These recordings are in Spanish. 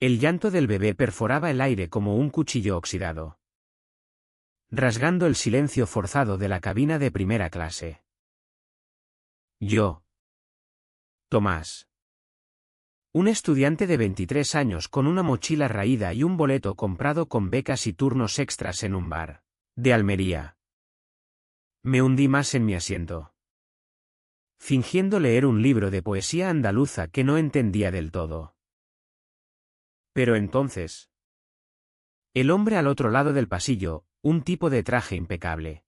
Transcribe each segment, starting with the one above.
El llanto del bebé perforaba el aire como un cuchillo oxidado, rasgando el silencio forzado de la cabina de primera clase. Yo. Tomás. Un estudiante de 23 años con una mochila raída y un boleto comprado con becas y turnos extras en un bar de Almería. Me hundí más en mi asiento, fingiendo leer un libro de poesía andaluza que no entendía del todo. Pero entonces, el hombre al otro lado del pasillo, un tipo de traje impecable,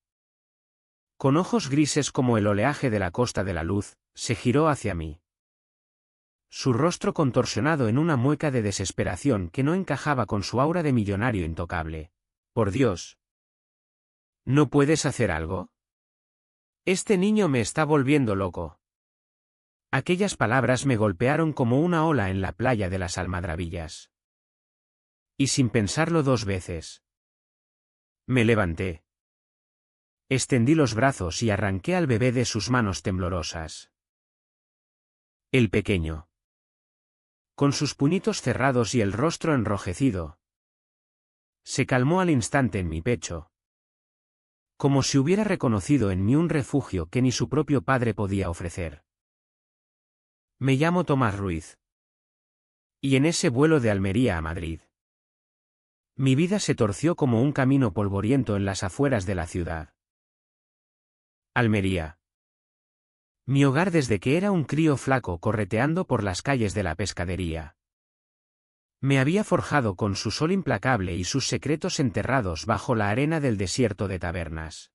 con ojos grises como el oleaje de la Costa de la Luz, se giró hacia mí. Su rostro contorsionado en una mueca de desesperación que no encajaba con su aura de millonario intocable. Por Dios. ¿No puedes hacer algo? Este niño me está volviendo loco. Aquellas palabras me golpearon como una ola en la playa de las Almadrabillas. Y sin pensarlo dos veces, me levanté. Extendí los brazos y arranqué al bebé de sus manos temblorosas. El pequeño, con sus puñitos cerrados y el rostro enrojecido, se calmó al instante en mi pecho, como si hubiera reconocido en mí un refugio que ni su propio padre podía ofrecer. Me llamo Tomás Ruiz. Y en ese vuelo de Almería a Madrid, mi vida se torció como un camino polvoriento en las afueras de la ciudad. Almería. Mi hogar desde que era un crío flaco correteando por las calles de la pescadería. Me había forjado con su sol implacable y sus secretos enterrados bajo la arena del desierto de Tabernas.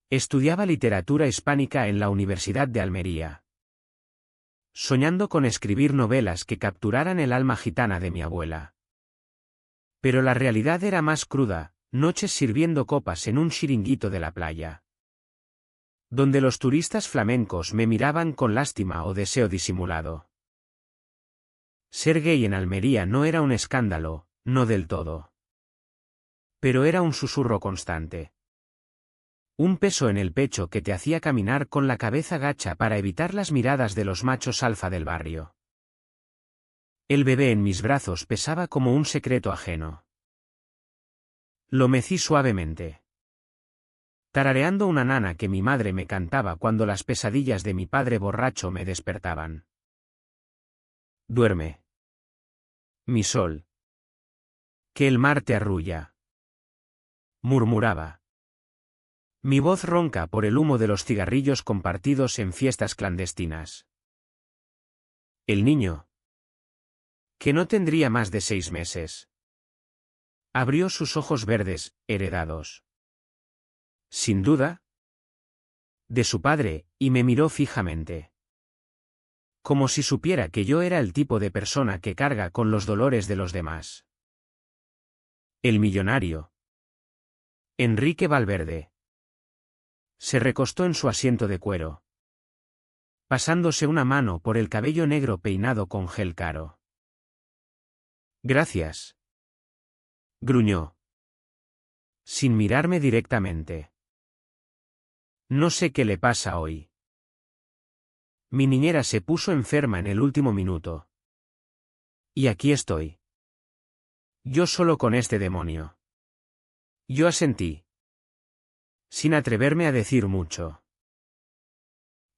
Estudiaba literatura hispánica en la Universidad de Almería, soñando con escribir novelas que capturaran el alma gitana de mi abuela. Pero la realidad era más cruda, noches sirviendo copas en un chiringuito de la playa, donde los turistas flamencos me miraban con lástima o deseo disimulado. Ser gay en Almería no era un escándalo, no del todo. Pero era un susurro constante. Un peso en el pecho que te hacía caminar con la cabeza gacha para evitar las miradas de los machos alfa del barrio. El bebé en mis brazos pesaba como un secreto ajeno. Lo mecí suavemente, tarareando una nana que mi madre me cantaba cuando las pesadillas de mi padre borracho me despertaban. Duerme, mi sol, que el mar te arrulla, murmuraba. Mi voz ronca por el humo de los cigarrillos compartidos en fiestas clandestinas. El niño, que no tendría más de 6 meses, abrió sus ojos verdes, heredados, sin duda, de su padre, y me miró fijamente, como si supiera que yo era el tipo de persona que carga con los dolores de los demás. El millonario, Enrique Valverde, se recostó en su asiento de cuero, pasándose una mano por el cabello negro peinado con gel caro. Gracias, gruñó, sin mirarme directamente. No sé qué le pasa hoy. Mi niñera se puso enferma en el último minuto. Y aquí estoy. Yo solo con este demonio. Yo asentí, sin atreverme a decir mucho.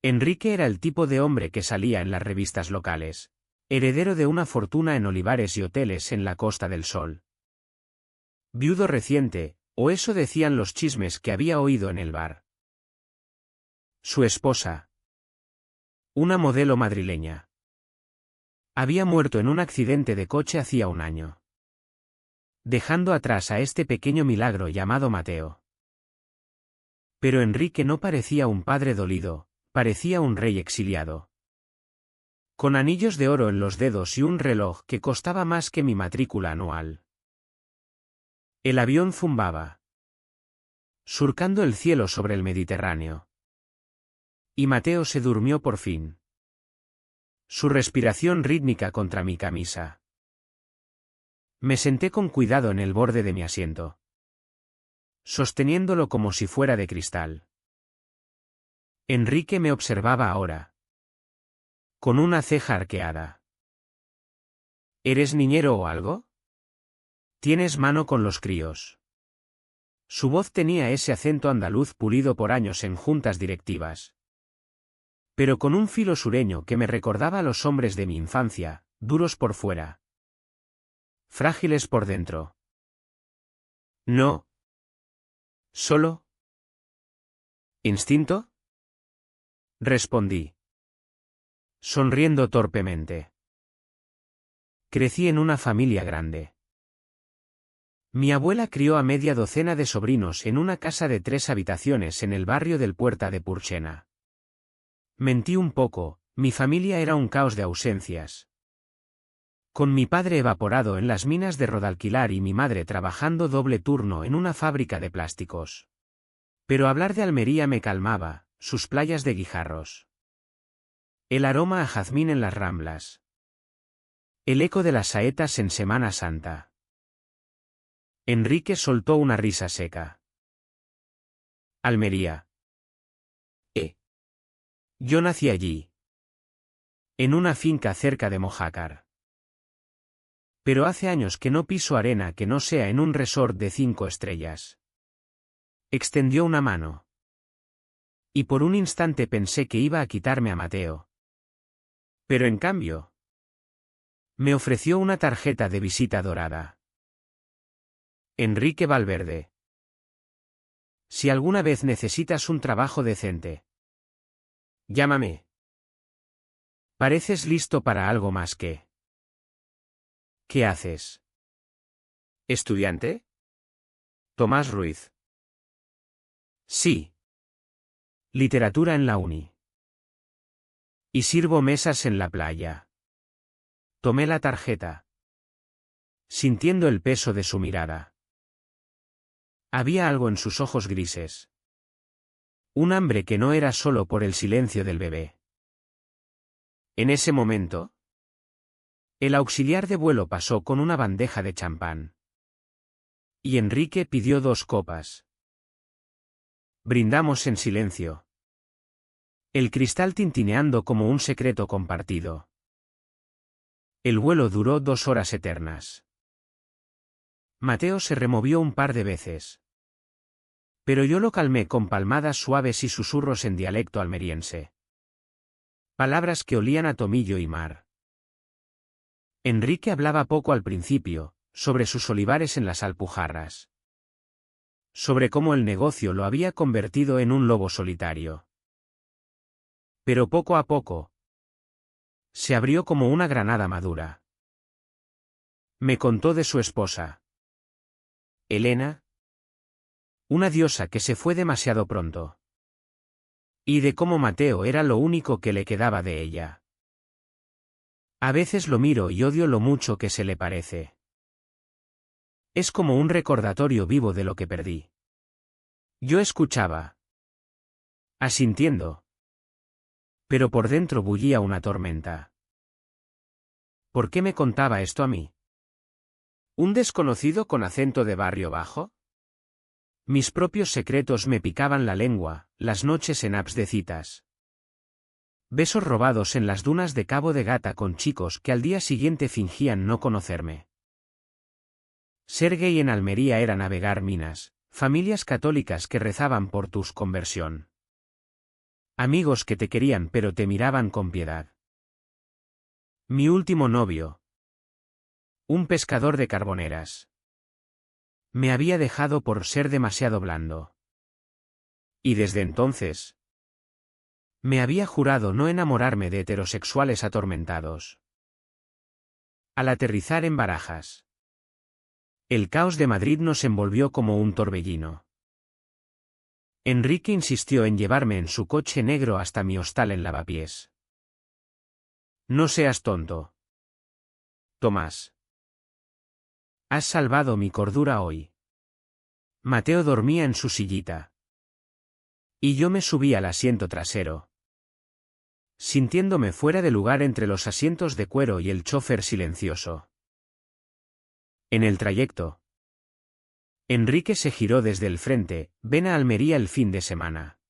Enrique era el tipo de hombre que salía en las revistas locales, heredero de una fortuna en olivares y hoteles en la Costa del Sol. Viudo reciente, o eso decían los chismes que había oído en el bar. Su esposa, una modelo madrileña, había muerto en un accidente de coche hacía un año, dejando atrás a este pequeño milagro llamado Mateo. Pero Enrique no parecía un padre dolido, parecía un rey exiliado, con anillos de oro en los dedos y un reloj que costaba más que mi matrícula anual. El avión zumbaba, surcando el cielo sobre el Mediterráneo. Y Mateo se durmió por fin, su respiración rítmica contra mi camisa. Me senté con cuidado en el borde de mi asiento, sosteniéndolo como si fuera de cristal. Enrique me observaba ahora, con una ceja arqueada. ¿Eres niñero o algo? ¿Tienes mano con los críos? Su voz tenía ese acento andaluz pulido por años en juntas directivas. Pero con un filo sureño que me recordaba a los hombres de mi infancia, duros por fuera, frágiles por dentro. No. ¿Solo? ¿Instinto? Respondí, sonriendo torpemente. Crecí en una familia grande. Mi abuela crió a media docena de sobrinos en una casa de 3 habitaciones en el barrio del Puerta de Purchena. Mentí un poco, mi familia era un caos de ausencias. Con mi padre evaporado en las minas de Rodalquilar y mi madre trabajando doble turno en una fábrica de plásticos. Pero hablar de Almería me calmaba, sus playas de guijarros. El aroma a jazmín en las ramblas. El eco de las saetas en Semana Santa. Enrique soltó una risa seca. Almería. Yo nací allí. En una finca cerca de Mojácar. Pero hace años que no piso arena que no sea en un resort de 5 estrellas. Extendió una mano. Y por un instante pensé que iba a quitarme a Mateo. Pero en cambio, me ofreció una tarjeta de visita dorada. Enrique Valverde. Si alguna vez necesitas un trabajo decente, llámame. Pareces listo para algo más que... ¿Qué haces? ¿Estudiante? Tomás Ruiz. Sí. Literatura en la uni. Y sirvo mesas en la playa. Tomé la tarjeta, sintiendo el peso de su mirada. Había algo en sus ojos grises. Un hambre que no era solo por el silencio del bebé. En ese momento, el auxiliar de vuelo pasó con una bandeja de champán. Y Enrique pidió 2 copas. Brindamos en silencio. El cristal tintineando como un secreto compartido. El vuelo duró 2 horas eternas. Mateo se removió un par de veces. Pero yo lo calmé con palmadas suaves y susurros en dialecto almeriense. Palabras que olían a tomillo y mar. Enrique hablaba poco al principio, sobre sus olivares en las Alpujarras. Sobre cómo el negocio lo había convertido en un lobo solitario. Pero poco a poco, se abrió como una granada madura. Me contó de su esposa, Elena, una diosa que se fue demasiado pronto. Y de cómo Mateo era lo único que le quedaba de ella. A veces lo miro y odio lo mucho que se le parece. Es como un recordatorio vivo de lo que perdí. Yo escuchaba, asintiendo. Pero por dentro bullía una tormenta. ¿Por qué me contaba esto a mí? ¿Un desconocido con acento de barrio bajo? Mis propios secretos me picaban la lengua, las noches en apps de citas. Besos robados en las dunas de Cabo de Gata con chicos que al día siguiente fingían no conocerme. Ser gay en Almería era navegar minas, familias católicas que rezaban por tu conversión. Amigos que te querían pero te miraban con piedad. Mi último novio. Un pescador de Carboneras. Me había dejado por ser demasiado blando. Y desde entonces, me había jurado no enamorarme de heterosexuales atormentados. Al aterrizar en Barajas, el caos de Madrid nos envolvió como un torbellino. Enrique insistió en llevarme en su coche negro hasta mi hostal en Lavapiés. No seas tonto, Tomás. Has salvado mi cordura hoy. Mateo dormía en su sillita. Y yo me subí al asiento trasero, sintiéndome fuera de lugar entre los asientos de cuero y el chófer silencioso. En el trayecto, Enrique se giró desde el frente. Ven a Almería el fin de semana.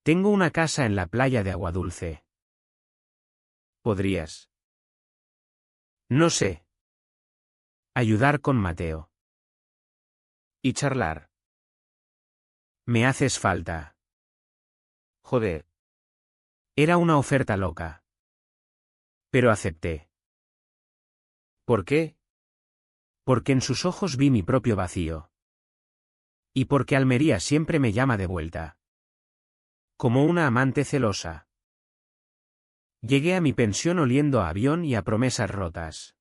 Tengo una casa en la playa de Aguadulce. ¿Podrías No sé. Ayudar con Mateo. Y charlar. Me haces falta. Joder. Era una oferta loca. Pero acepté. ¿Por qué? Porque en sus ojos vi mi propio vacío. Y porque Almería siempre me llama de vuelta. Como una amante celosa. Llegué a mi pensión oliendo a avión y a promesas rotas.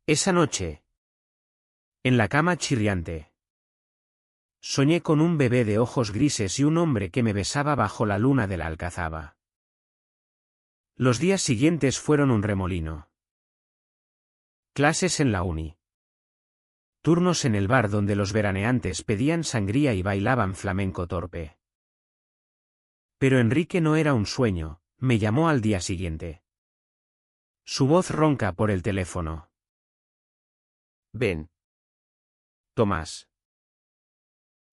Esa noche. En la cama chirriante. Soñé con un bebé de ojos grises y un hombre que me besaba bajo la luna de la Alcazaba. Los días siguientes fueron un remolino. Clases en la uni. Turnos en el bar donde los veraneantes pedían sangría y bailaban flamenco torpe. Pero Enrique no era un sueño, me llamó al día siguiente. Su voz ronca por el teléfono. Ven. Tomás.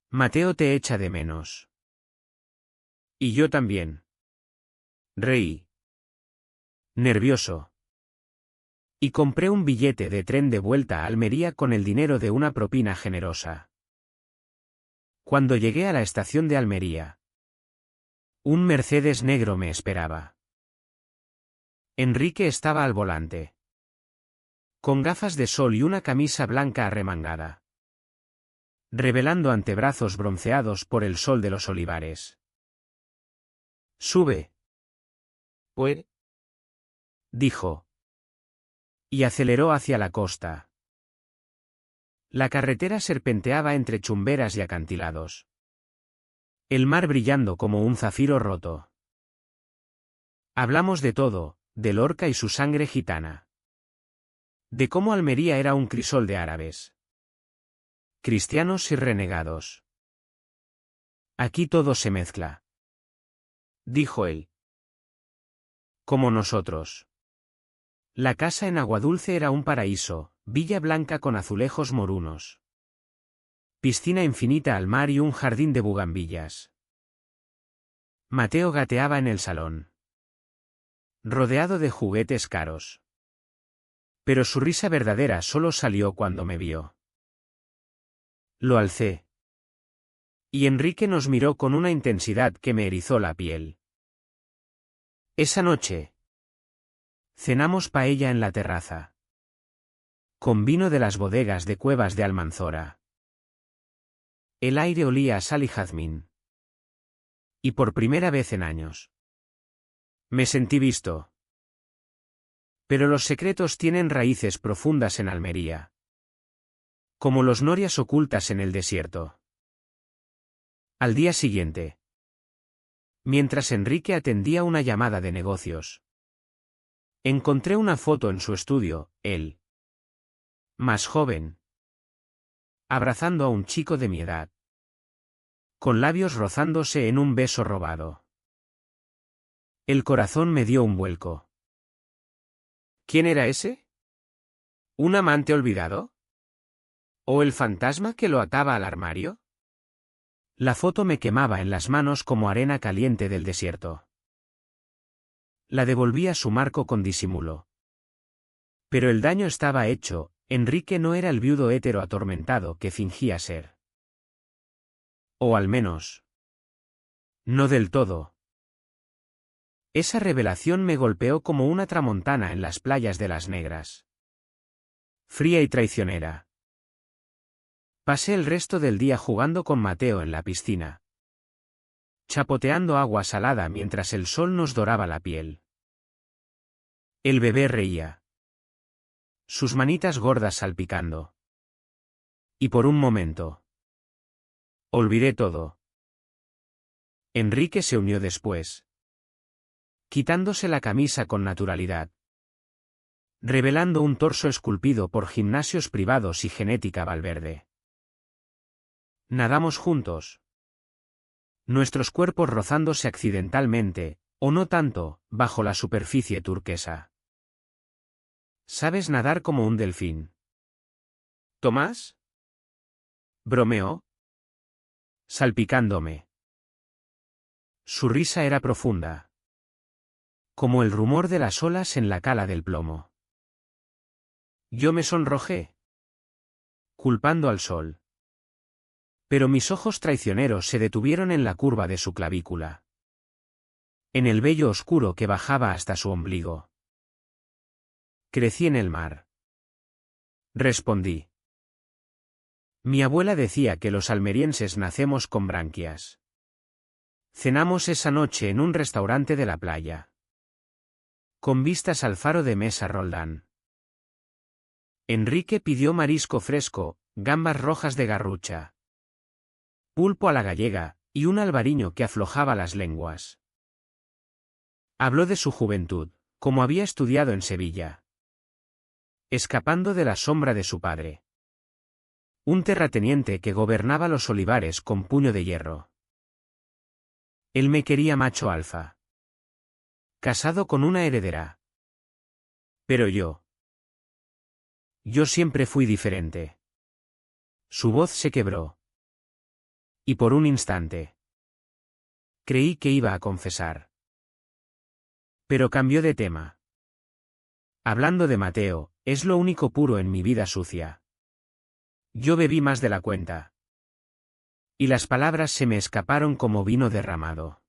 Mateo te echa de menos. Y yo también. Reí. Nervioso. Y compré un billete de tren de vuelta a Almería con el dinero de una propina generosa. Cuando llegué a la estación de Almería, un Mercedes negro me esperaba. Enrique estaba al volante. Con gafas de sol y una camisa blanca arremangada. Revelando antebrazos bronceados por el sol de los olivares. Sube. Pues. Dijo. Y aceleró hacia la costa. La carretera serpenteaba entre chumberas y acantilados. El mar brillando como un zafiro roto. Hablamos de todo, de Lorca y su sangre gitana. De cómo Almería era un crisol de árabes. Cristianos y renegados. Aquí todo se mezcla. Dijo él. Como nosotros. La casa en Aguadulce era un paraíso, villa blanca con azulejos morunos. Piscina infinita al mar y un jardín de bugambillas. Mateo gateaba en el salón. Rodeado de juguetes caros. Pero su risa verdadera solo salió cuando me vio. Lo alcé. Y Enrique nos miró con una intensidad que me erizó la piel. Esa noche. Cenamos paella en la terraza. Con vino de las bodegas de Cuevas de Almanzora. El aire olía a sal y jazmín. Y por primera vez en años. Me sentí visto. Pero los secretos tienen raíces profundas en Almería. Como los norias ocultas en el desierto. Al día siguiente. Mientras Enrique atendía una llamada de negocios. Encontré una foto en su estudio, él. Más joven. Abrazando a un chico de mi edad. Con labios rozándose en un beso robado. El corazón me dio un vuelco. ¿Quién era ese? ¿Un amante olvidado? ¿O el fantasma que lo ataba al armario? La foto me quemaba en las manos como arena caliente del desierto. La devolví a su marco con disimulo. Pero el daño estaba hecho, Enrique no era el viudo hétero atormentado que fingía ser. O al menos. No del todo. Esa revelación me golpeó como una tramontana en las playas de Las Negras. Fría y traicionera. Pasé el resto del día jugando con Mateo en la piscina. Chapoteando agua salada mientras el sol nos doraba la piel. El bebé reía. Sus manitas gordas salpicando. Y por un momento. Olvidé todo. Enrique se unió después. Quitándose la camisa con naturalidad. Revelando un torso esculpido por gimnasios privados y genética Valverde. Nadamos juntos. Nuestros cuerpos rozándose accidentalmente, o no tanto, bajo la superficie turquesa. ¿Sabes nadar como un delfín? ¿Tomás? Bromeó. Salpicándome. Su risa era profunda. Como el rumor de las olas en la cala del plomo. Yo me sonrojé, culpando al sol. Pero mis ojos traicioneros se detuvieron en la curva de su clavícula, en el vello oscuro que bajaba hasta su ombligo. Crecí en el mar. Respondí. Mi abuela decía que los almerienses nacemos con branquias. Cenamos esa noche en un restaurante de la playa, con vistas al faro de Mesa Roldán. Enrique pidió marisco fresco, gambas rojas de Garrucha, pulpo a la gallega, y un albariño que aflojaba las lenguas. Habló de su juventud, como había estudiado en Sevilla, escapando de la sombra de su padre, un terrateniente que gobernaba los olivares con puño de hierro. Él me quería macho alfa, casado con una heredera. Pero yo siempre fui diferente. Su voz se quebró. Y por un instante creí que iba a confesar. Pero cambió de tema. Hablando de Mateo, es lo único puro en mi vida sucia. Yo bebí más de la cuenta. Y las palabras se me escaparon como vino derramado.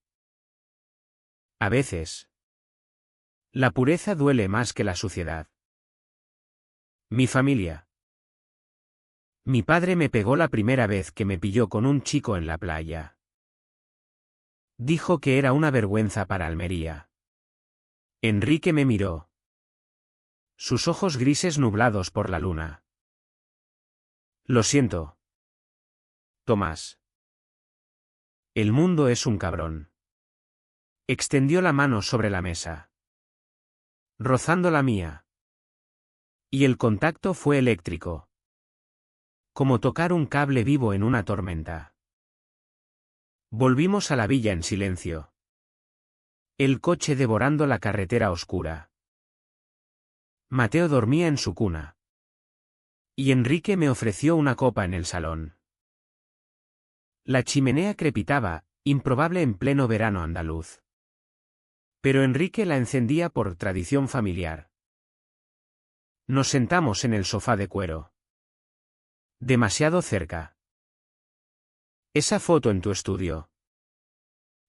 A veces, la pureza duele más que la suciedad. Mi familia. Mi padre me pegó la primera vez que me pilló con un chico en la playa. Dijo que era una vergüenza para Almería. Enrique me miró. Sus ojos grises nublados por la luna. Lo siento, Tomás. El mundo es un cabrón. Extendió la mano sobre la mesa, rozando la mía. Y el contacto fue eléctrico, como tocar un cable vivo en una tormenta. Volvimos a la villa en silencio. El coche devorando la carretera oscura. Mateo dormía en su cuna. Y Enrique me ofreció una copa en el salón. La chimenea crepitaba, improbable en pleno verano andaluz. Pero Enrique la encendía por tradición familiar. Nos sentamos en el sofá de cuero. Demasiado cerca. Esa foto en tu estudio.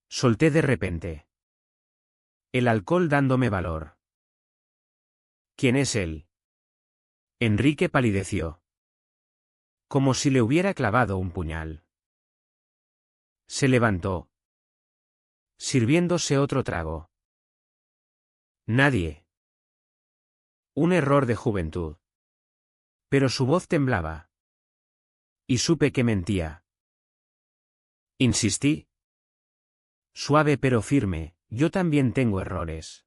Solté de repente. El alcohol dándome valor. ¿Quién es él? Enrique palideció, como si le hubiera clavado un puñal. Se levantó, sirviéndose otro trago. Nadie. Un error de juventud. Pero su voz temblaba. Y supe que mentía. Insistí. Suave pero firme, yo también tengo errores.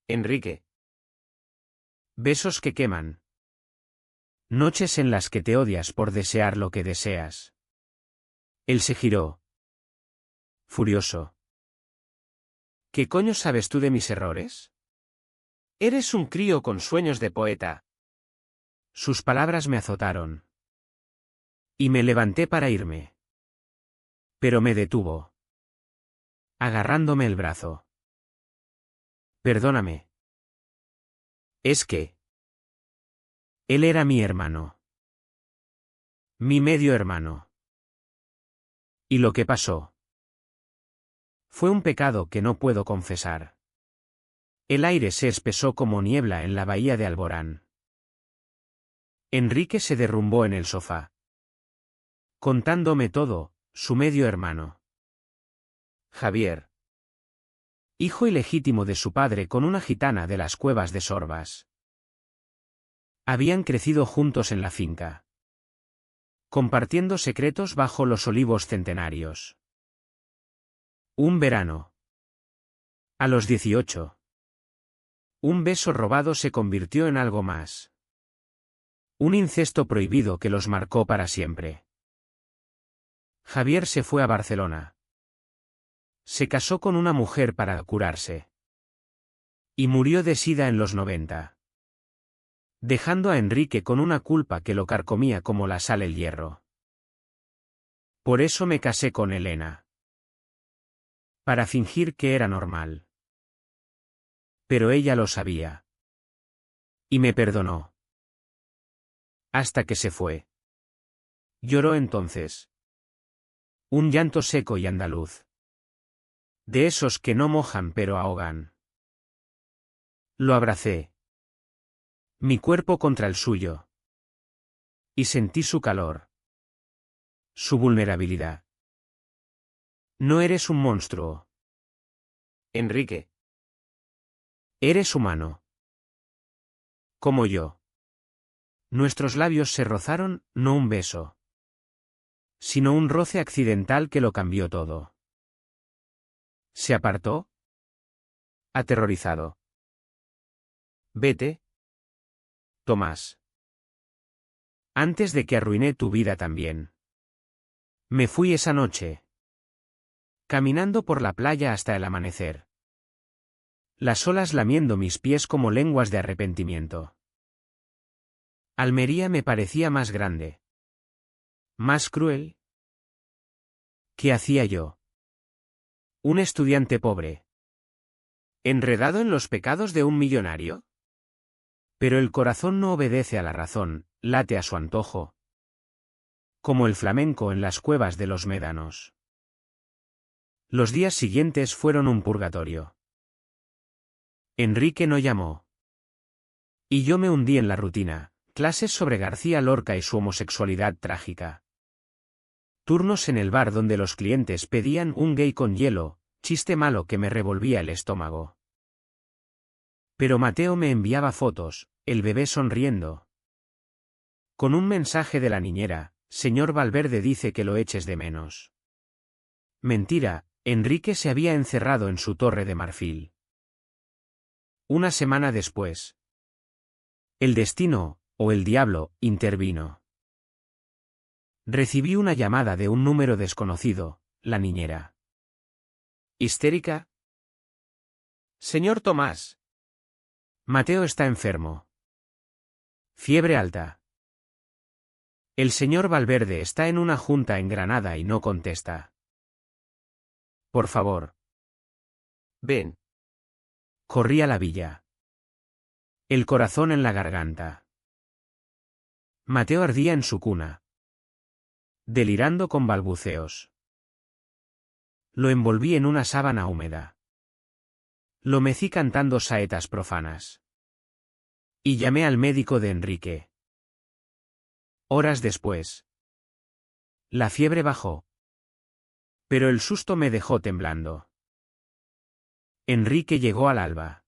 Enrique. Besos que queman. Noches en las que te odias por desear lo que deseas. Él se giró, furioso. ¿Qué coño sabes tú de mis errores? Eres un crío con sueños de poeta. Sus palabras me azotaron. Y me levanté para irme. Pero me detuvo, agarrándome el brazo. Perdóname. Es que él era mi hermano. Mi medio hermano. ¿Y lo que pasó? Fue un pecado que no puedo confesar. El aire se espesó como niebla en la bahía de Alborán. Enrique se derrumbó en el sofá, contándome todo, su medio hermano. Javier. Hijo ilegítimo de su padre con una gitana de las cuevas de Sorbas. Habían crecido juntos en la finca, compartiendo secretos bajo los olivos centenarios. Un verano. A los 18. Un beso robado se convirtió en algo más. Un incesto prohibido que los marcó para siempre. Javier se fue a Barcelona. Se casó con una mujer para curarse. Y murió de sida en los 90. Dejando a Enrique con una culpa que lo carcomía como la sal el hierro. Por eso me casé con Elena. Para fingir que era normal. Pero ella lo sabía. Y me perdonó. Hasta que se fue. Lloró entonces. Un llanto seco y andaluz. De esos que no mojan pero ahogan. Lo abracé. Mi cuerpo contra el suyo. Y sentí su calor. Su vulnerabilidad. No eres un monstruo. Enrique. Eres humano. Como yo. Nuestros labios se rozaron, no un beso. Sino un roce accidental que lo cambió todo. Se apartó. Aterrorizado. Vete. Tomás. Antes de que arruiné tu vida también. Me fui esa noche. Caminando por la playa hasta el amanecer. Las olas lamiendo mis pies como lenguas de arrepentimiento. Almería me parecía más grande. Más cruel. ¿Qué hacía yo? Un estudiante pobre. ¿Enredado en los pecados de un millonario? Pero el corazón no obedece a la razón, late a su antojo. Como el flamenco en las cuevas de los médanos. Los días siguientes fueron un purgatorio. Enrique no llamó. Y yo me hundí en la rutina, clases sobre García Lorca y su homosexualidad trágica. Turnos en el bar donde los clientes pedían un gay con hielo, chiste malo que me revolvía el estómago. Pero Mateo me enviaba fotos, el bebé sonriendo. Con un mensaje de la niñera, señor Valverde dice que lo eches de menos. Mentira, Enrique se había encerrado en su torre de marfil. Una semana después. El destino, o el diablo, intervino. Recibí una llamada de un número desconocido, la niñera. ¿Histérica? Señor Tomás. Mateo está enfermo. Fiebre alta. El señor Valverde está en una junta en Granada y no contesta. Por favor. Ven. Corrí a la villa. El corazón en la garganta. Mateo ardía en su cuna. Delirando con balbuceos. Lo envolví en una sábana húmeda. Lo mecí cantando saetas profanas. Y llamé al médico de Enrique. Horas después. La fiebre bajó. Pero el susto me dejó temblando. Enrique llegó al alba.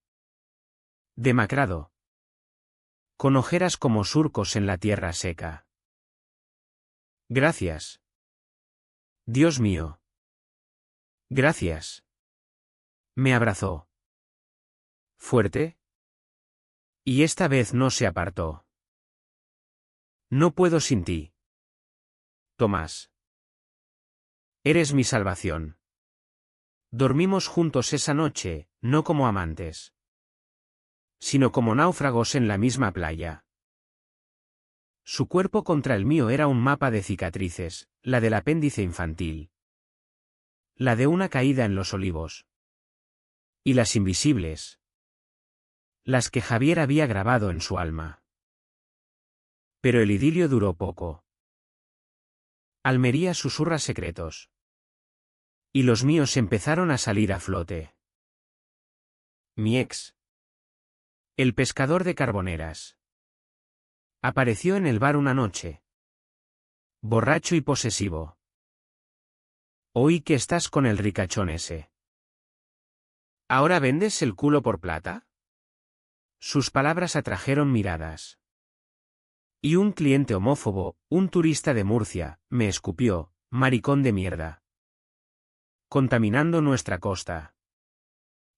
Demacrado. Con ojeras como surcos en la tierra seca. Gracias. Dios mío. Gracias. Me abrazó. Fuerte. Y esta vez no se apartó. No puedo sin ti. Tomás. Eres mi salvación. Dormimos juntos esa noche, no como amantes, sino como náufragos en la misma playa. Su cuerpo contra el mío era un mapa de cicatrices, la del apéndice infantil. La de una caída en los olivos. Y las invisibles. Las que Javier había grabado en su alma. Pero el idilio duró poco. Almería susurra secretos. Y los míos empezaron a salir a flote. Mi ex. El pescador de carboneras. Apareció en el bar una noche. Borracho y posesivo. Oí que estás con el ricachón ese. ¿Ahora vendes el culo por plata? Sus palabras atrajeron miradas. Y un cliente homófobo, un turista de Murcia, me escupió, maricón de mierda. Contaminando nuestra costa.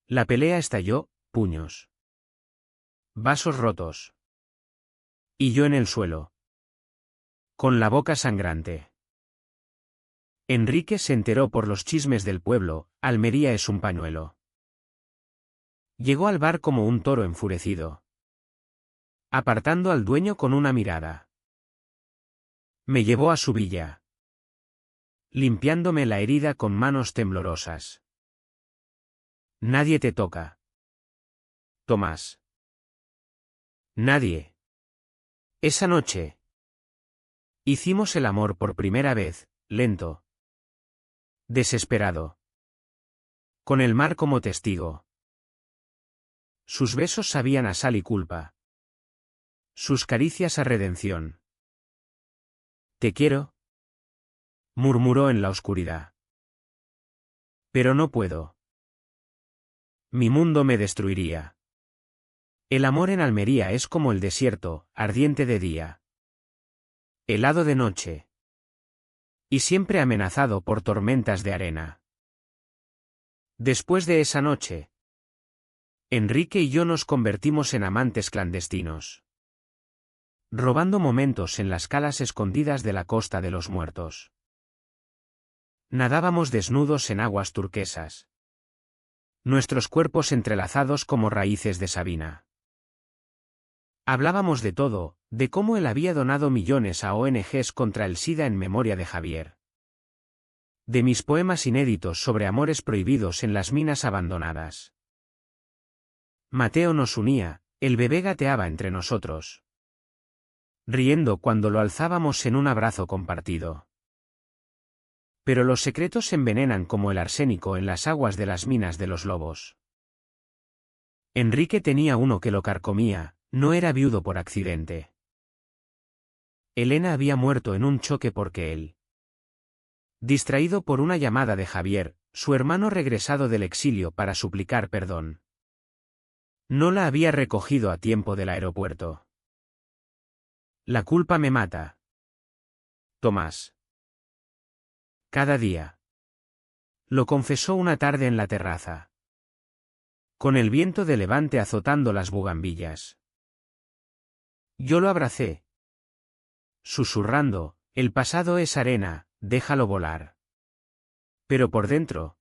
La pelea estalló, puños. Vasos rotos. Y yo en el suelo. Con la boca sangrante. Enrique se enteró por los chismes del pueblo, Almería es un pañuelo. Llegó al bar como un toro enfurecido. Apartando al dueño con una mirada. Me llevó a su villa. Limpiándome la herida con manos temblorosas. Nadie te toca. Tomás. Nadie. Esa noche, Hicimos el amor por primera vez, lento. Desesperado. Con el mar como testigo. Sus besos sabían a sal y culpa. Sus caricias a redención. «Te quiero», murmuró en la oscuridad. «Pero no puedo. Mi mundo me destruiría». El amor en Almería es como el desierto, ardiente de día, helado de noche, y siempre amenazado por tormentas de arena. Después de esa noche, Enrique y yo nos convertimos en amantes clandestinos, robando momentos en las calas escondidas de la Costa de los Muertos. Nadábamos desnudos en aguas turquesas, nuestros cuerpos entrelazados como raíces de sabina. Hablábamos de todo, de cómo él había donado millones a ONGs contra el SIDA en memoria de Javier. De mis poemas inéditos sobre amores prohibidos en las minas abandonadas. Mateo nos unía, el bebé gateaba entre nosotros, riendo cuando lo alzábamos en un abrazo compartido. Pero los secretos se envenenan como el arsénico en las aguas de las minas de los lobos. Enrique tenía uno que lo carcomía, no era viudo por accidente. Elena había muerto en un choque porque él, distraído por una llamada de Javier, su hermano regresado del exilio para suplicar perdón, no la había recogido a tiempo del aeropuerto. La culpa me mata. Tomás. Cada día. Lo confesó una tarde en la terraza, con el viento de levante azotando las bugambillas. Yo lo abracé, susurrando, el pasado es arena, déjalo volar. Pero por dentro,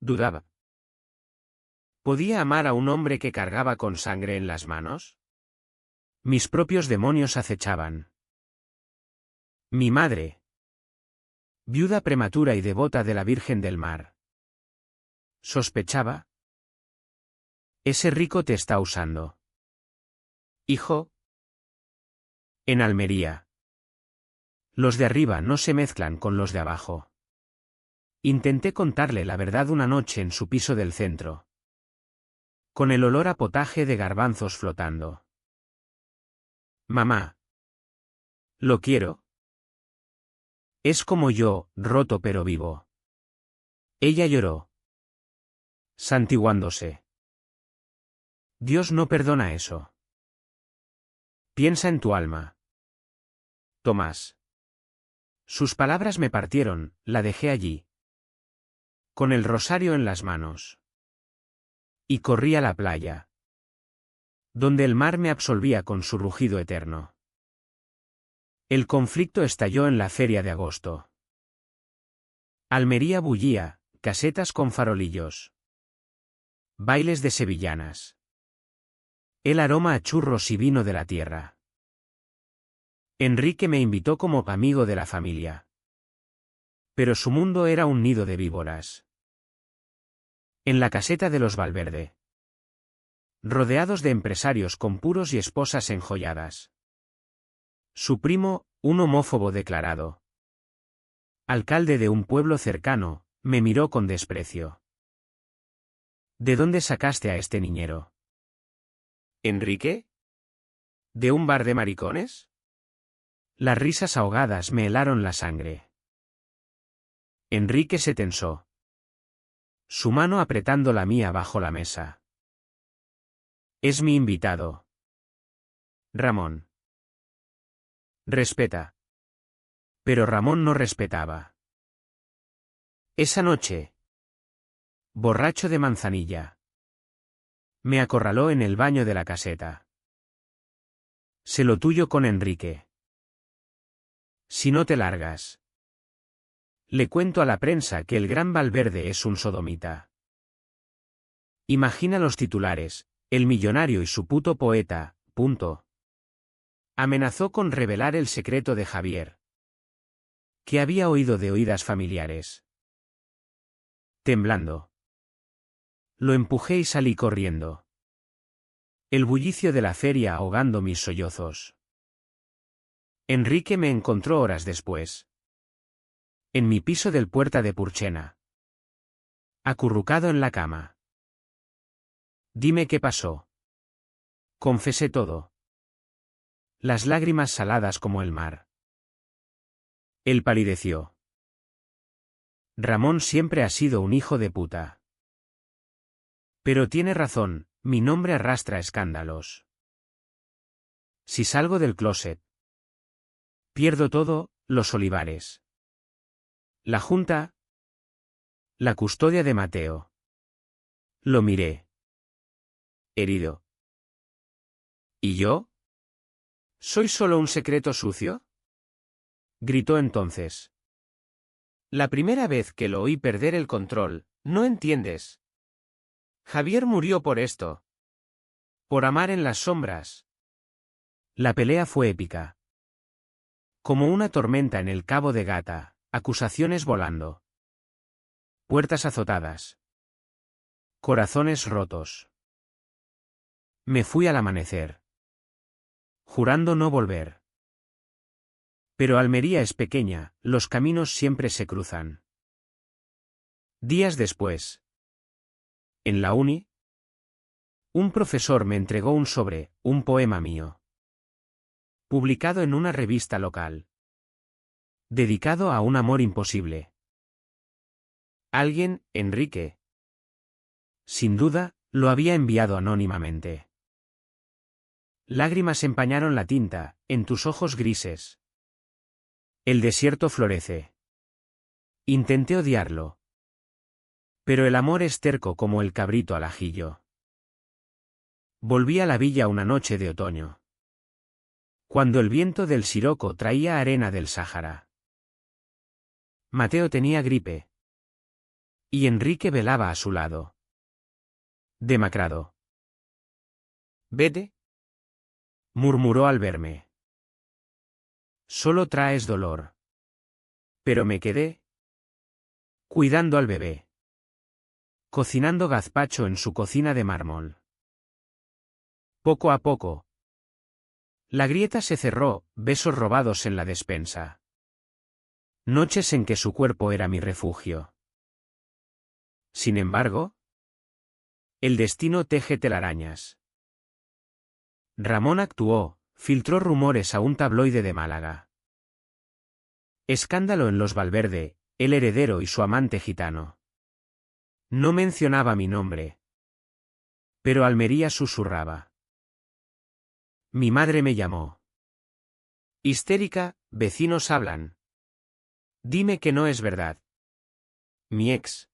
dudaba. ¿Podía amar a un hombre que cargaba con sangre en las manos? Mis propios demonios acechaban. Mi madre, viuda prematura y devota de la Virgen del Mar, sospechaba. Ese rico te está usando. Hijo. En Almería, los de arriba no se mezclan con los de abajo. Intenté contarle la verdad una noche en su piso del centro, con el olor a potaje de garbanzos flotando. Mamá. Lo quiero. Es como yo, roto pero vivo. Ella lloró, santiguándose. Dios no perdona eso. Piensa en tu alma. Tomás. Sus palabras me partieron, la dejé allí, con el rosario en las manos. Y corrí a la playa, donde el mar me absolvía con su rugido eterno. El conflicto estalló en la feria de agosto. Almería bullía, casetas con farolillos, bailes de sevillanas. El aroma a churros y vino de la tierra. Enrique me invitó como amigo de la familia. Pero su mundo era un nido de víboras. En la caseta de los Valverde, rodeados de empresarios con puros y esposas enjolladas. Su primo, un homófobo declarado, alcalde de un pueblo cercano, me miró con desprecio. ¿De dónde sacaste a este niñero? ¿Enrique? ¿De un bar de maricones? Las risas ahogadas me helaron la sangre. Enrique se tensó, su mano apretando la mía bajo la mesa. Es mi invitado. Ramón. Respeta. Pero Ramón no respetaba. Esa noche, borracho de manzanilla, me acorraló en el baño de la caseta. Sé lo tuyo con Enrique. Si no te largas, le cuento a la prensa que el gran Valverde es un sodomita. Imagina los titulares, el millonario y su puto poeta, punto. Amenazó con revelar el secreto de Javier, que había oído de oídas familiares. Temblando, lo empujé y salí corriendo, el bullicio de la feria ahogando mis sollozos. Enrique me encontró horas después. En mi piso del Puerta de Purchena. Acurrucado en la cama. Dime qué pasó. Confesé todo. Las lágrimas saladas como el mar. Él palideció. Ramón siempre ha sido un hijo de puta. Pero tiene razón, mi nombre arrastra escándalos. Si salgo del closet, pierdo todo, los olivares. La junta. La custodia de Mateo. Lo miré. Herido. ¿Y yo? ¿Soy solo un secreto sucio? Gritó entonces. La primera vez que lo oí perder el control, no entiendes. Javier murió por esto. Por amar en las sombras. La pelea fue épica. Como una tormenta en el Cabo de Gata, acusaciones volando. Puertas azotadas. Corazones rotos. Me fui al amanecer. Jurando no volver. Pero Almería es pequeña, los caminos siempre se cruzan. Días después. En la uni. Un profesor me entregó un sobre, un poema mío. Publicado en una revista local. Dedicado a un amor imposible. Alguien, Enrique. Sin duda, lo había enviado anónimamente. Lágrimas empañaron la tinta, en tus ojos grises. El desierto florece. Intenté odiarlo. Pero el amor es terco como el cabrito al ajillo. Volví a la villa una noche de otoño. Cuando el viento del Siroco traía arena del Sáhara. Mateo tenía gripe. Y Enrique velaba a su lado. Demacrado. Vete, murmuró al verme. Solo traes dolor. Pero me quedé cuidando al bebé. Cocinando gazpacho en su cocina de mármol. Poco a poco. La grieta se cerró, besos robados en la despensa. Noches en que su cuerpo era mi refugio. Sin embargo, el destino teje telarañas. Ramón actuó, filtró rumores a un tabloide de Málaga. Escándalo en los Valverde, el heredero y su amante gitano. No mencionaba mi nombre. Pero Almería susurraba. Mi madre me llamó. Histérica, vecinos hablan. Dime que no es verdad. Mi ex.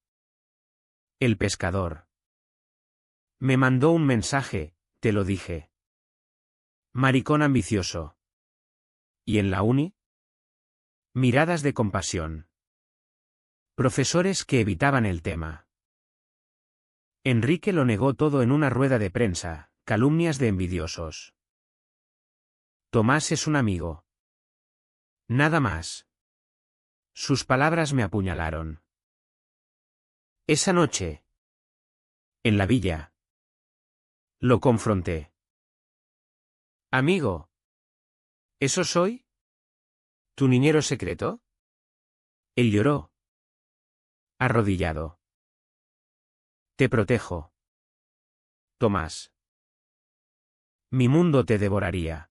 El pescador. Me mandó un mensaje, te lo dije. Maricón ambicioso. ¿Y en la uni? Miradas de compasión. Profesores que evitaban el tema. Enrique lo negó todo en una rueda de prensa, calumnias de envidiosos. Tomás es un amigo. Nada más. Sus palabras me apuñalaron. Esa noche. En la villa. Lo confronté. Amigo. ¿Eso soy? ¿Tu niñero secreto? Él lloró. Arrodillado. Te protejo. Tomás. Mi mundo te devoraría.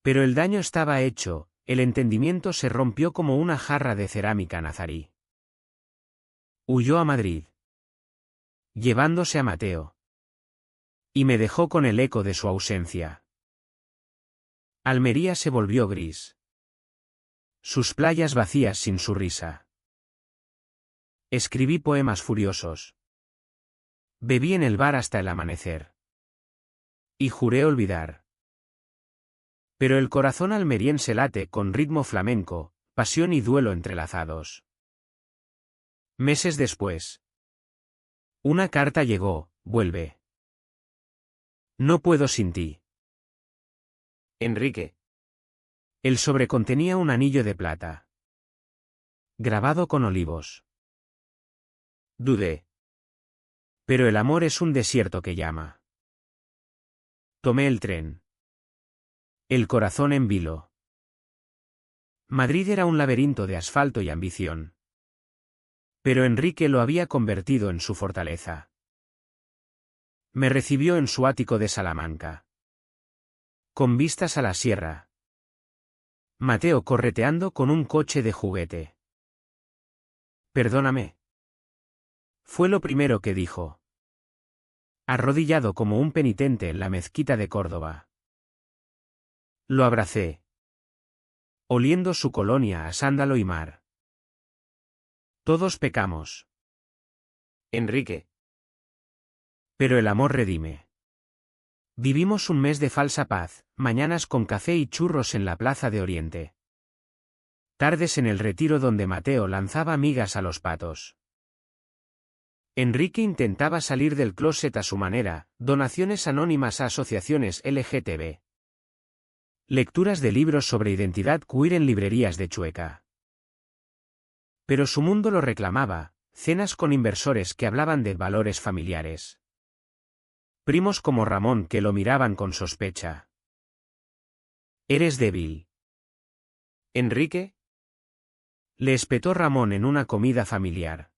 Pero el daño estaba hecho, el entendimiento se rompió como una jarra de cerámica nazarí. Huyó a Madrid. Llevándose a Mateo. Y me dejó con el eco de su ausencia. Almería se volvió gris. Sus playas vacías sin su risa. Escribí poemas furiosos. Bebí en el bar hasta el amanecer. Y juré olvidar. Pero el corazón almeriense late con ritmo flamenco, pasión y duelo entrelazados. Meses después. Una carta llegó, vuelve. No puedo sin ti. Enrique. El sobre contenía un anillo de plata. Grabado con olivos. Dudé. Pero el amor es un desierto que llama. Tomé el tren. El corazón en vilo. Madrid era un laberinto de asfalto y ambición. Pero Enrique lo había convertido en su fortaleza. Me recibió en su ático de Salamanca, con vistas a la sierra. Mateo correteando con un coche de juguete. Perdóname. Fue lo primero que dijo. Arrodillado como un penitente en la mezquita de Córdoba. Lo abracé. Oliendo su colonia a sándalo y mar. Todos pecamos. Enrique. Pero el amor redime. Vivimos un mes de falsa paz, mañanas con café y churros en la Plaza de Oriente. Tardes en el retiro donde Mateo lanzaba migas a los patos. Enrique intentaba salir del closet a su manera, donaciones anónimas a asociaciones LGTB. Lecturas de libros sobre identidad queer en librerías de Chueca. Pero su mundo lo reclamaba, cenas con inversores que hablaban de valores familiares. Primos como Ramón que lo miraban con sospecha. Eres débil. Enrique. Le espetó Ramón en una comida familiar.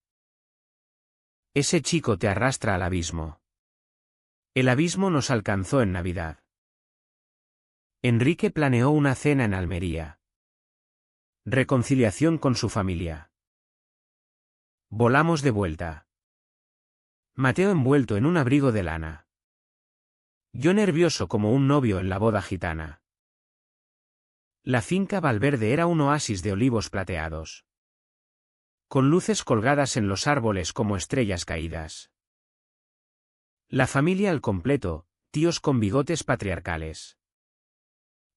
Ese chico te arrastra al abismo. El abismo nos alcanzó en Navidad. Enrique planeó una cena en Almería. Reconciliación con su familia. Volamos de vuelta. Mateo envuelto en un abrigo de lana. Yo nervioso como un novio en la boda gitana. La finca Valverde era un oasis de olivos plateados. Con luces colgadas en los árboles como estrellas caídas. La familia al completo, tíos con bigotes patriarcales.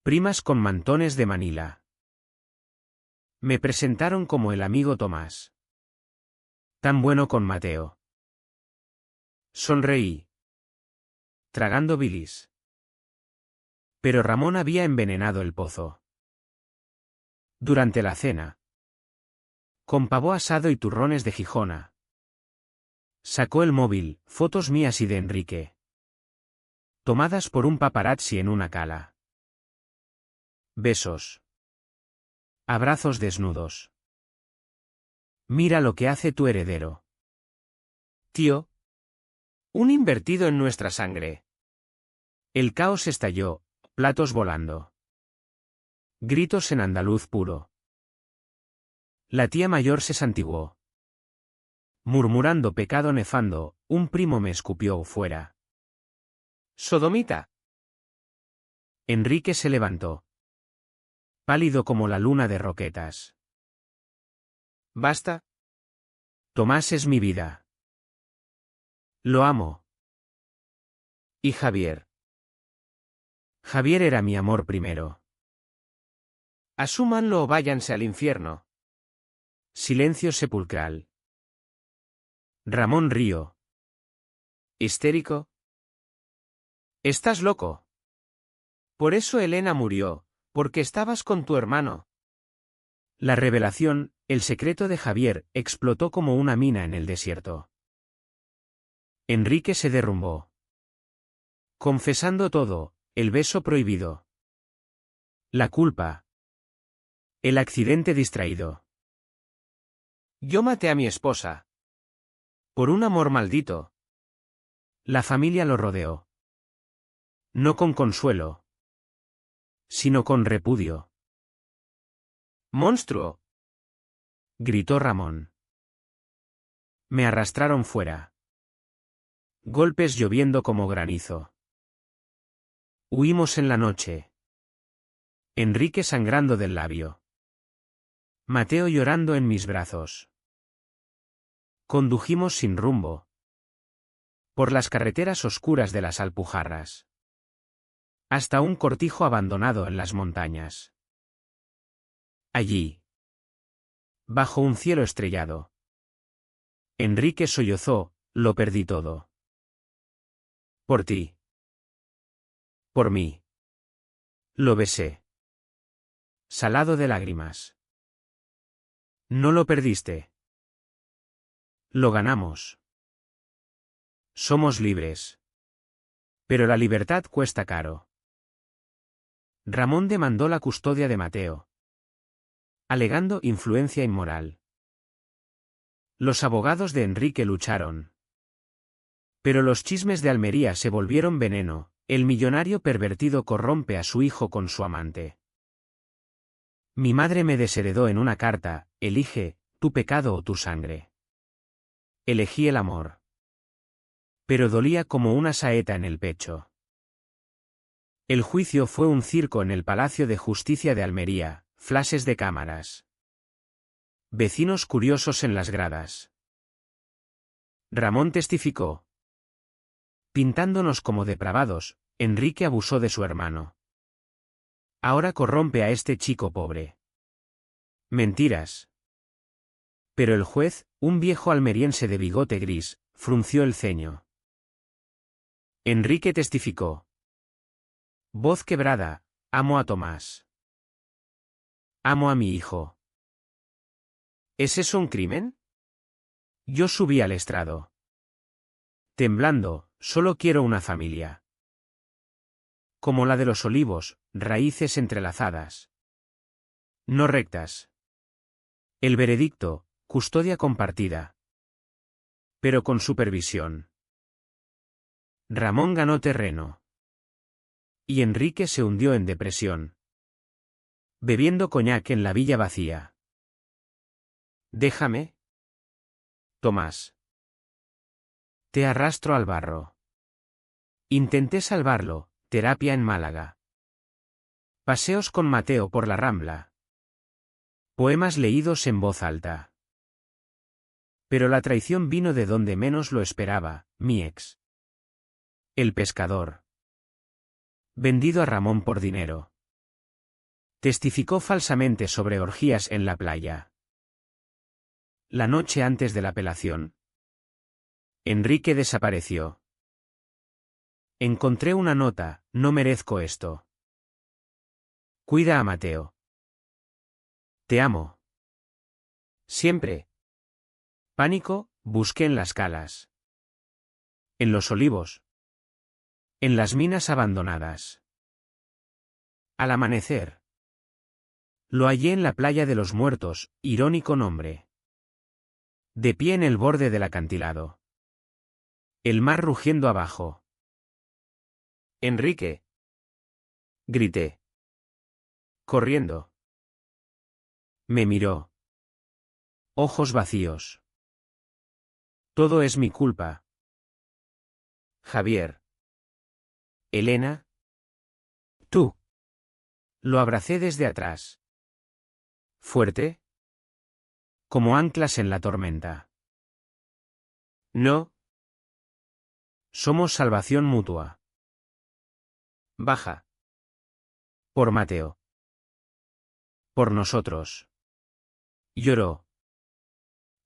Primas con mantones de Manila. Me presentaron como el amigo Tomás. Tan bueno con Mateo. Sonreí. Tragando bilis. Pero Ramón había envenenado el pozo. Durante la cena. Con pavo asado y turrones de Gijona. Sacó el móvil, fotos mías y de Enrique. Tomadas por un paparazzi en una cala. Besos. Abrazos desnudos. Mira lo que hace tu heredero. Tío. Un invertido en nuestra sangre. El caos estalló, platos volando. Gritos en andaluz puro. La tía mayor se santiguó. Murmurando pecado nefando, un primo me escupió fuera. Sodomita. Enrique se levantó. Pálido como la luna de Roquetas. Basta. Tomás es mi vida. Lo amo. ¿Y Javier? Javier era mi amor primero. Asúmanlo o váyanse al infierno. Silencio sepulcral. Ramón río. ¿Histérico? Estás loco. Por eso Elena murió, porque estabas con tu hermano. La revelación, el secreto de Javier, explotó como una mina en el desierto. Enrique se derrumbó. Confesando todo, el beso prohibido. La culpa. El accidente distraído. Yo maté a mi esposa. Por un amor maldito. La familia lo rodeó. No con consuelo. Sino con repudio. ¡Monstruo! Gritó Ramón. Me arrastraron fuera. Golpes lloviendo como granizo. Huimos en la noche. Enrique sangrando del labio. Mateo llorando en mis brazos. Condujimos sin rumbo. Por las carreteras oscuras de las Alpujarras. Hasta un cortijo abandonado en las montañas. Allí. Bajo un cielo estrellado. Enrique sollozó, lo perdí todo. Por ti. Por mí. Lo besé. Salado de lágrimas. No lo perdiste. Lo ganamos. Somos libres. Pero la libertad cuesta caro. Ramón demandó la custodia de Mateo. alegando influencia inmoral. Los abogados de Enrique lucharon. Pero los chismes de Almería se volvieron veneno. El millonario pervertido corrompe a su hijo con su amante. Mi madre me desheredó en una carta: elige, tu pecado o tu sangre. Elegí el amor. Pero dolía como una saeta en el pecho. El juicio fue un circo en el Palacio de Justicia de Almería, flashes de cámaras. Vecinos curiosos en las gradas. Ramón testificó. Pintándonos como depravados, Enrique abusó de su hermano. Ahora corrompe a este chico pobre. Mentiras. Pero el juez, un viejo almeriense de bigote gris, frunció el ceño. Enrique testificó. Voz quebrada: amo a Tomás. Amo a mi hijo. ¿Es eso un crimen? Yo subí al estrado. Temblando: solo quiero una familia. Como la de los olivos, raíces entrelazadas. No rectas. El veredicto: custodia compartida. Pero con supervisión. Ramón ganó terreno. Y Enrique se hundió en depresión. Bebiendo coñac en la villa vacía. Déjame, Tomás. Te arrastro al barro. Intenté salvarlo, terapia en Málaga. Paseos con Mateo por la Rambla. Poemas leídos en voz alta. Pero la traición vino de donde menos lo esperaba: mi ex. El pescador. Vendido a Ramón por dinero. Testificó falsamente sobre orgías en la playa. La noche antes de la apelación. Enrique desapareció. Encontré una nota: no merezco esto. Cuida a Mateo. Te amo. Siempre. Pánico: busqué en las calas. En los olivos. En las minas abandonadas. Al amanecer. Lo hallé en la playa de los Muertos, irónico nombre. De pie en el borde del acantilado. El mar rugiendo abajo. Enrique. Grité. Corriendo. Me miró. Ojos vacíos. Todo es mi culpa. Javier. Elena. Tú. Lo abracé desde atrás. Fuerte. Como anclas en la tormenta. No. Somos salvación mutua. Baja. Por Mateo. Por nosotros. Lloró.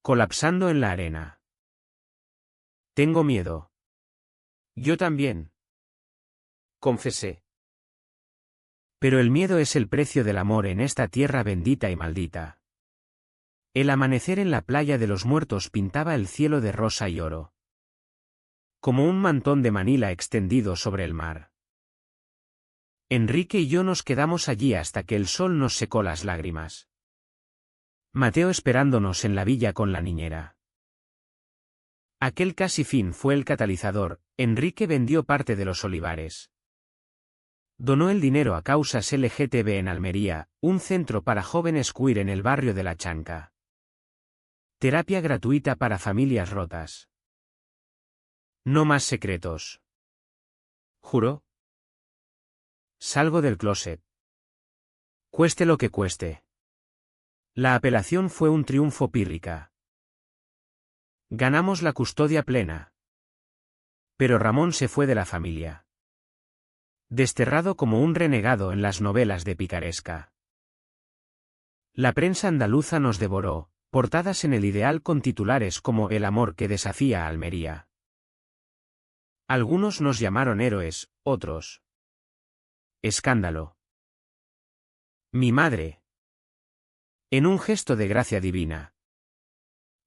Colapsando en la arena. Tengo miedo. Yo también. Confesé. Pero el miedo es el precio del amor en esta tierra bendita y maldita. El amanecer en la playa de los Muertos pintaba el cielo de rosa y oro. Como un mantón de Manila extendido sobre el mar. Enrique y yo nos quedamos allí hasta que el sol nos secó las lágrimas. Mateo esperándonos en la villa con la niñera. Aquel casi fin fue el catalizador: Enrique vendió parte de los olivares. Donó el dinero a causas LGTB en Almería, un centro para jóvenes queer en el barrio de La Chanca. Terapia gratuita para familias rotas. No más secretos. ¿Juro? Salgo del closet. Cueste lo que cueste. La apelación fue un triunfo pírrica. Ganamos la custodia plena. Pero Ramón se fue de la familia. Desterrado como un renegado en las novelas de picaresca. La prensa andaluza nos devoró, portadas en El Ideal con titulares como El amor que desafía a Almería. Algunos nos llamaron héroes, otros. Escándalo. Mi madre. En un gesto de gracia divina.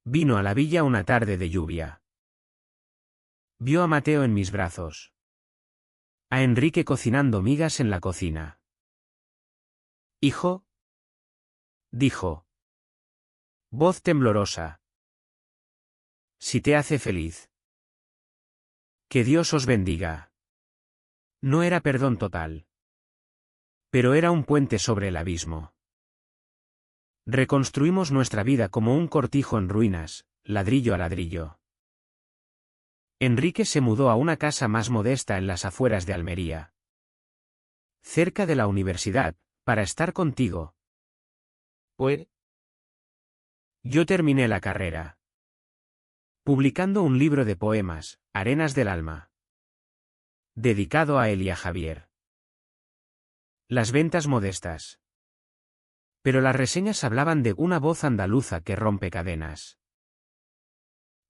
Vino a la villa una tarde de lluvia. Vio a Mateo en mis brazos. A Enrique cocinando migas en la cocina. Hijo. dijo. Voz temblorosa. Si te hace feliz. Que Dios os bendiga. No era perdón total. Pero era un puente sobre el abismo. Reconstruimos nuestra vida como un cortijo en ruinas, ladrillo a ladrillo. Enrique se mudó a una casa más modesta en las afueras de Almería. Cerca de la universidad, para estar contigo. Pues, Yo terminé la carrera. Publicando un libro de poemas, Arenas del Alma. Dedicado a él y a Javier. Las ventas modestas. Pero las reseñas hablaban de una voz andaluza que rompe cadenas.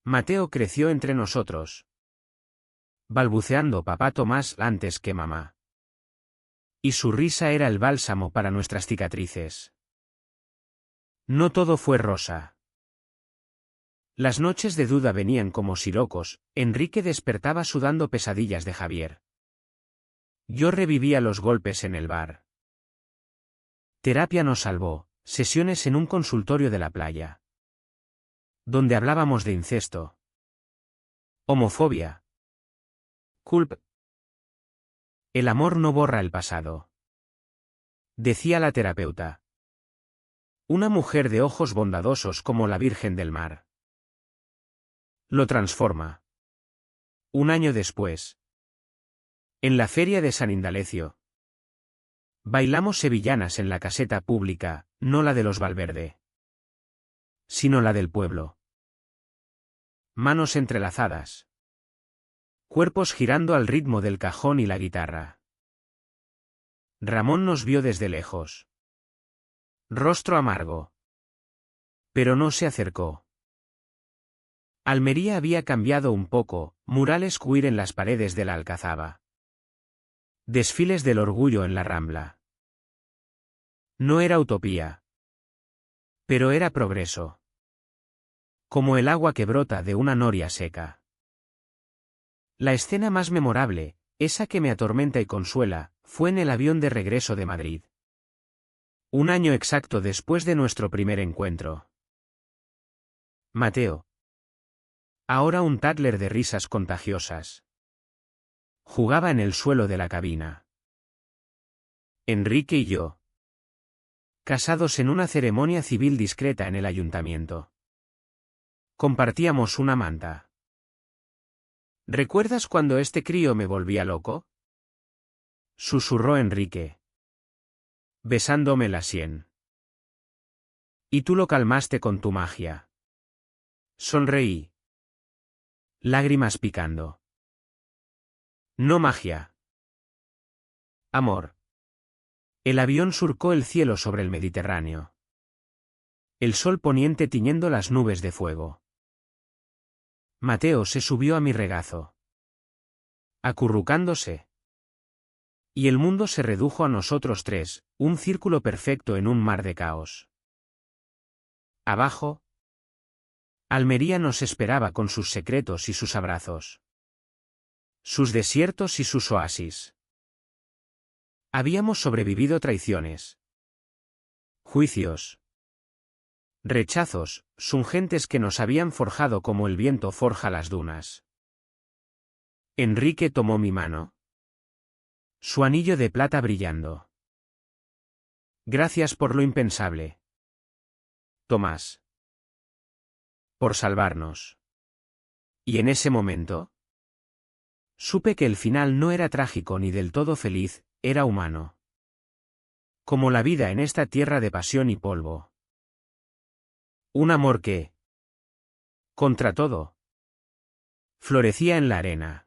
Mateo creció entre nosotros. Balbuceando papá Tomás antes que mamá. Y su risa era el bálsamo para nuestras cicatrices. No todo fue rosa. Las noches de duda venían como sirocos, Enrique despertaba sudando pesadillas de Javier. Yo revivía los golpes en el bar. Terapia nos salvó, sesiones en un consultorio de la playa. Donde hablábamos de incesto. Homofobia. Culpa. El amor no borra el pasado. Decía la terapeuta. Una mujer de ojos bondadosos como la Virgen del Mar. Lo transforma. Un año después. En la feria de San Indalecio. Bailamos sevillanas en la caseta pública, no la de los Valverde. Sino la del pueblo. Manos entrelazadas. Cuerpos girando al ritmo del cajón y la guitarra. Ramón nos vio desde lejos. Rostro amargo. Pero no se acercó. Almería había cambiado un poco, murales queer en las paredes de la Alcazaba. Desfiles del orgullo en la Rambla. No era utopía. Pero era progreso. Como el agua que brota de una noria seca. La escena más memorable, esa que me atormenta y consuela, fue en el avión de regreso de Madrid. Un año exacto después de nuestro primer encuentro. Mateo. Ahora un toddler de risas contagiosas. Jugaba en el suelo de la cabina. Enrique y yo. Casados en una ceremonia civil discreta en el ayuntamiento. Compartíamos una manta. ¿Recuerdas cuando este crío me volvía loco? Susurró Enrique. Besándome la sien. Y tú lo calmaste con tu magia. Sonreí. Lágrimas picando. No magia. Amor. El avión surcó el cielo sobre el Mediterráneo. El sol poniente tiñendo las nubes de fuego. Mateo se subió a mi regazo. Acurrucándose. Y el mundo se redujo a nosotros tres, un círculo perfecto en un mar de caos. Abajo. Almería nos esperaba con sus secretos y sus abrazos. Sus desiertos y sus oasis. Habíamos sobrevivido traiciones. Juicios. Rechazos, sungentes que nos habían forjado como el viento forja las dunas. Enrique tomó mi mano. Su anillo de plata brillando. Gracias por lo impensable. Tomás. Por salvarnos. Y en ese momento. Supe que el final no era trágico ni del todo feliz, era humano. Como la vida en esta tierra de pasión y polvo. Un amor que, contra todo, florecía en la arena.